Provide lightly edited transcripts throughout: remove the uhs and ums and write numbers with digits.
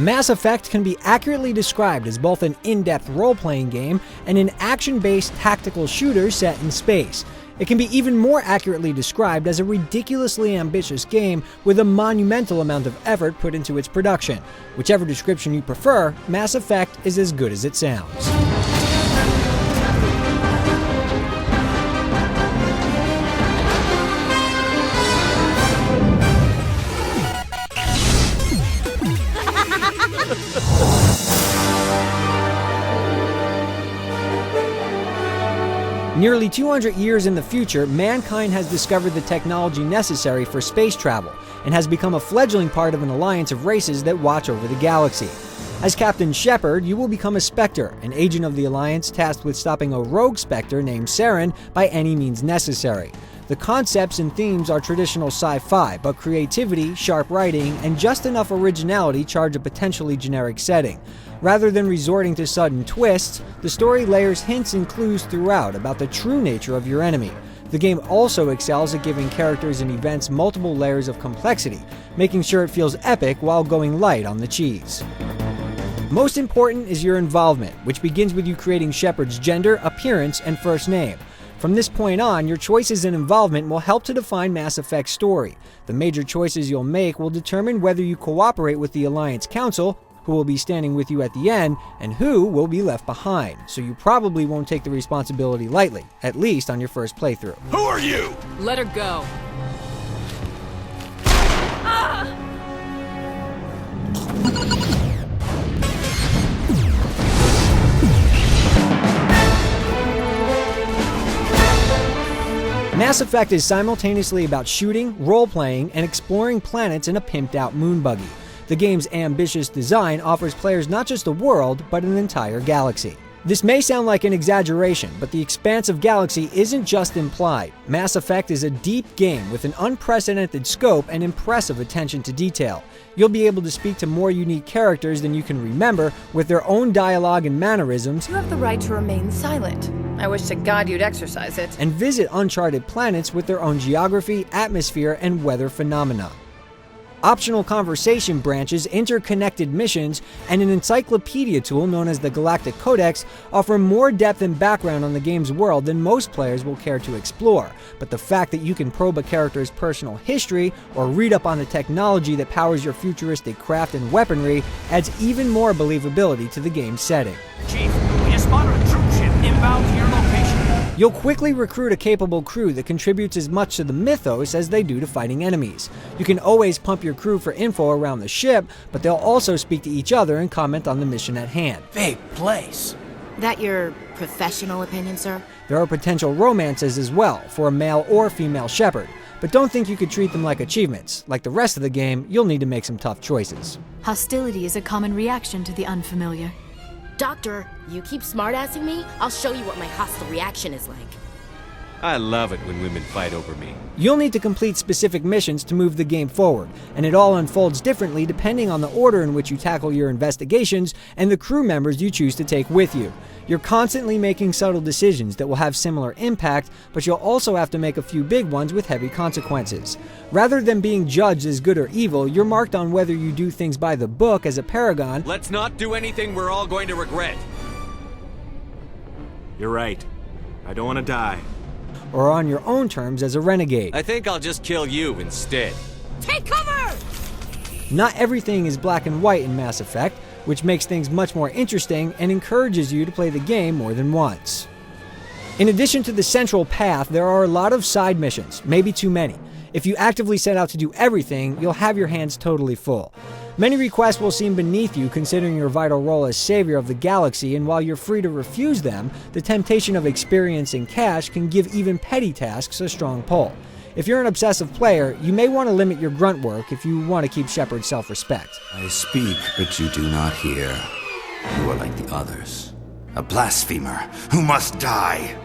Mass Effect can be accurately described as both an in-depth role-playing game and an action-based tactical shooter set in space. It can be even more accurately described as a ridiculously ambitious game with a monumental amount of effort put into its production. Whichever description you prefer, Mass Effect is as good as it sounds. Nearly 200 years in the future, mankind has discovered the technology necessary for space travel and has become a fledgling part of an alliance of races that watch over the galaxy. As Captain Shepard, you will become a Spectre, an agent of the Alliance tasked with stopping a rogue Spectre named Saren by any means necessary. The concepts and themes are traditional sci-fi, but creativity, sharp writing, and just enough originality charge a potentially generic setting. Rather than resorting to sudden twists, the story layers hints and clues throughout about the true nature of your enemy. The game also excels at giving characters and events multiple layers of complexity, making sure it feels epic while going light on the cheese. Most important is your involvement, which begins with you creating Shepard's gender, appearance, and first name. From this point on, your choices and involvement will help to define Mass Effect's story. The major choices you'll make will determine whether you cooperate with the Alliance Council, who will be standing with you at the end, and who will be left behind. So you probably won't take the responsibility lightly, at least on your first playthrough. Who are you? Let her go. Mass Effect is simultaneously about shooting, role-playing, and exploring planets in a pimped-out moon buggy. The game's ambitious design offers players not just a world, but an entire galaxy. This may sound like an exaggeration, but the expansive galaxy isn't just implied. Mass Effect is a deep game with an unprecedented scope and impressive attention to detail. You'll be able to speak to more unique characters than you can remember, with their own dialogue and mannerisms. You have the right to remain silent. I wish to God you'd exercise it. And visit uncharted planets with their own geography, atmosphere, and weather phenomena. Optional conversation branches, interconnected missions, and an encyclopedia tool known as the Galactic Codex offer more depth and background on the game's world than most players will care to explore. But the fact that you can probe a character's personal history or read up on the technology that powers your futuristic craft and weaponry adds even more believability to the game's setting. Chief, we just spotted a troop ship inbound to your location. You'll quickly recruit a capable crew that contributes as much to the mythos as they do to fighting enemies. You can always pump your crew for info around the ship, but they'll also speak to each other and comment on the mission at hand. Big place. That your professional opinion, sir? There are potential romances as well, for a male or female Shepard, but don't think you could treat them like achievements. Like the rest of the game, you'll need to make some tough choices. Hostility is a common reaction to the unfamiliar. Doctor, you keep smartassing me, I'll show you what my hostile reaction is like. I love it when women fight over me. You'll need to complete specific missions to move the game forward, and it all unfolds differently depending on the order in which you tackle your investigations and the crew members you choose to take with you. You're constantly making subtle decisions that will have similar impact, but you'll also have to make a few big ones with heavy consequences. Rather than being judged as good or evil, you're marked on whether you do things by the book as a paragon. Let's not do anything we're all going to regret. You're right. I don't want to die. Or on your own terms as a renegade. I think I'll just kill you instead. Take cover! Not everything is black and white in Mass Effect, which makes things much more interesting and encourages you to play the game more than once. In addition to the central path, there are a lot of side missions, maybe too many. If you actively set out to do everything, you'll have your hands totally full. Many requests will seem beneath you considering your vital role as savior of the galaxy, and while you're free to refuse them, the temptation of experience and cash can give even petty tasks a strong pull. If you're an obsessive player, you may want to limit your grunt work if you want to keep Shepard's self-respect. I speak, but you do not hear. You are like the others. A blasphemer who must die.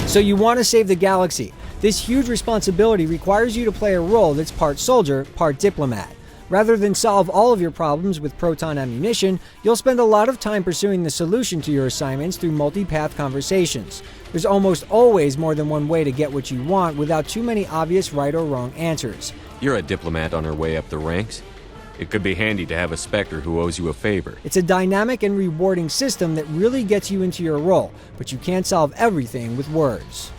So you want to save the galaxy. This huge responsibility requires you to play a role that's part soldier, part diplomat. Rather than solve all of your problems with proton ammunition, you'll spend a lot of time pursuing the solution to your assignments through multi-path conversations. There's almost always more than one way to get what you want without too many obvious right or wrong answers. You're a diplomat on her way up the ranks. It could be handy to have a Spectre who owes you a favor. It's a dynamic and rewarding system that really gets you into your role, but you can't solve everything with words.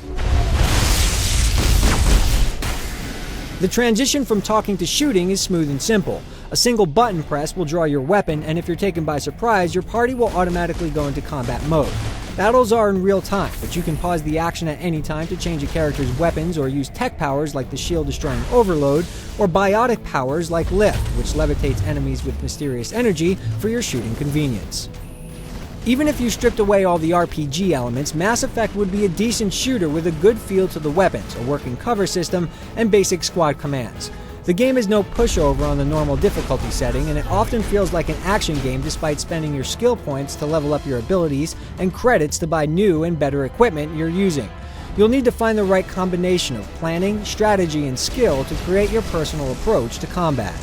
The transition from talking to shooting is smooth and simple. A single button press will draw your weapon, and if you're taken by surprise, your party will automatically go into combat mode. Battles are in real time, but you can pause the action at any time to change a character's weapons or use tech powers like the shield-destroying overload, or biotic powers like lift, which levitates enemies with mysterious energy for your shooting convenience. Even if you stripped away all the RPG elements, Mass Effect would be a decent shooter with a good feel to the weapons, a working cover system, and basic squad commands. The game is no pushover on the normal difficulty setting, and it often feels like an action game despite spending your skill points to level up your abilities and credits to buy new and better equipment you're using. You'll need to find the right combination of planning, strategy, and skill to create your personal approach to combat.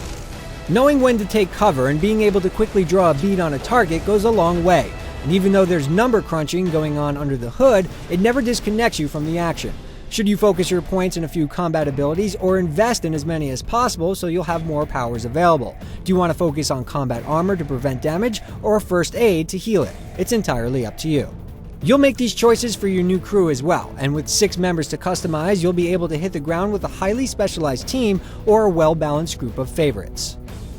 Knowing when to take cover and being able to quickly draw a bead on a target goes a long way, and even though there's number crunching going on under the hood, it never disconnects you from the action. Should you focus your points in a few combat abilities or invest in as many as possible so you'll have more powers available? Do you want to focus on combat armor to prevent damage or first aid to heal it? It's entirely up to you. You'll make these choices for your new crew as well, and with 6 members to customize, you'll be able to hit the ground with a highly specialized team or a well-balanced group of favorites.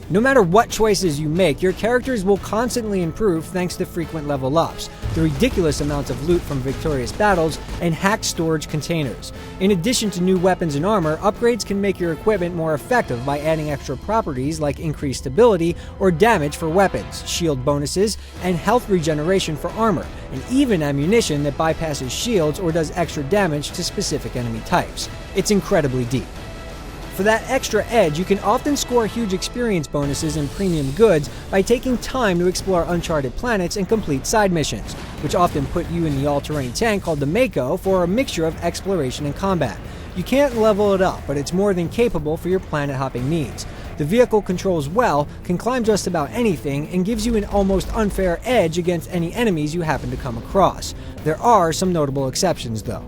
No matter what choices you make, your characters will constantly improve thanks to frequent level ups, the ridiculous amounts of loot from victorious battles, and hacked storage containers. In addition to new weapons and armor, upgrades can make your equipment more effective by adding extra properties like increased stability or damage for weapons, shield bonuses, and health regeneration for armor, and even ammunition that bypasses shields or does extra damage to specific enemy types. It's incredibly deep. For that extra edge, you can often score huge experience bonuses and premium goods by taking time to explore uncharted planets and complete side missions, which often put you in the all-terrain tank called the Mako for a mixture of exploration and combat. You can't level it up, but it's more than capable for your planet-hopping needs. The vehicle controls well, can climb just about anything, and gives you an almost unfair edge against any enemies you happen to come across. There are some notable exceptions, though.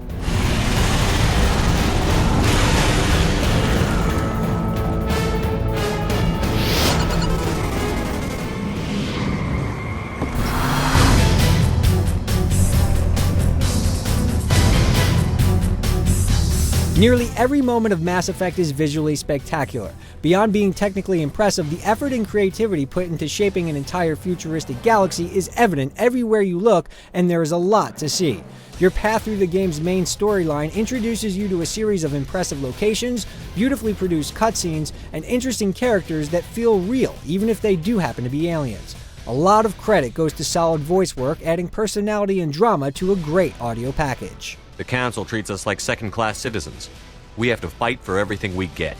Nearly every moment of Mass Effect is visually spectacular. Beyond being technically impressive, the effort and creativity put into shaping an entire futuristic galaxy is evident everywhere you look, and there is a lot to see. Your path through the game's main storyline introduces you to a series of impressive locations, beautifully produced cutscenes, and interesting characters that feel real, even if they do happen to be aliens. A lot of credit goes to solid voice work, adding personality and drama to a great audio package. The Council treats us like second-class citizens. We have to fight for everything we get.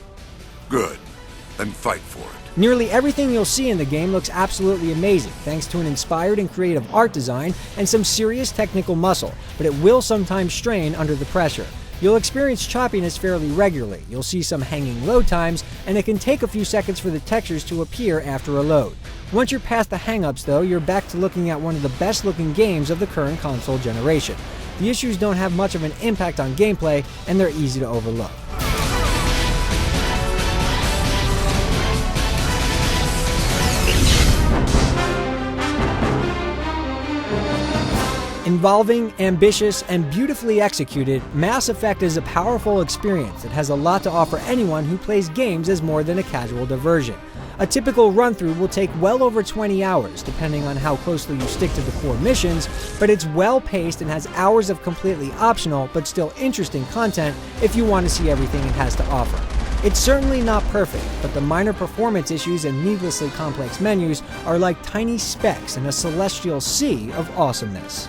Good. Then fight for it. Nearly everything you'll see in the game looks absolutely amazing, thanks to an inspired and creative art design and some serious technical muscle, but it will sometimes strain under the pressure. You'll experience choppiness fairly regularly, you'll see some hanging load times, and it can take a few seconds for the textures to appear after a load. Once you're past the hang-ups though, you're back to looking at one of the best looking games of the current console generation. The issues don't have much of an impact on gameplay, and they're easy to overlook. Involving, ambitious, and beautifully executed, Mass Effect is a powerful experience that has a lot to offer anyone who plays games as more than a casual diversion. A typical run-through will take well over 20 hours, depending on how closely you stick to the core missions, but it's well-paced and has hours of completely optional but still interesting content if you want to see everything it has to offer. It's certainly not perfect, but the minor performance issues and needlessly complex menus are like tiny specks in a celestial sea of awesomeness.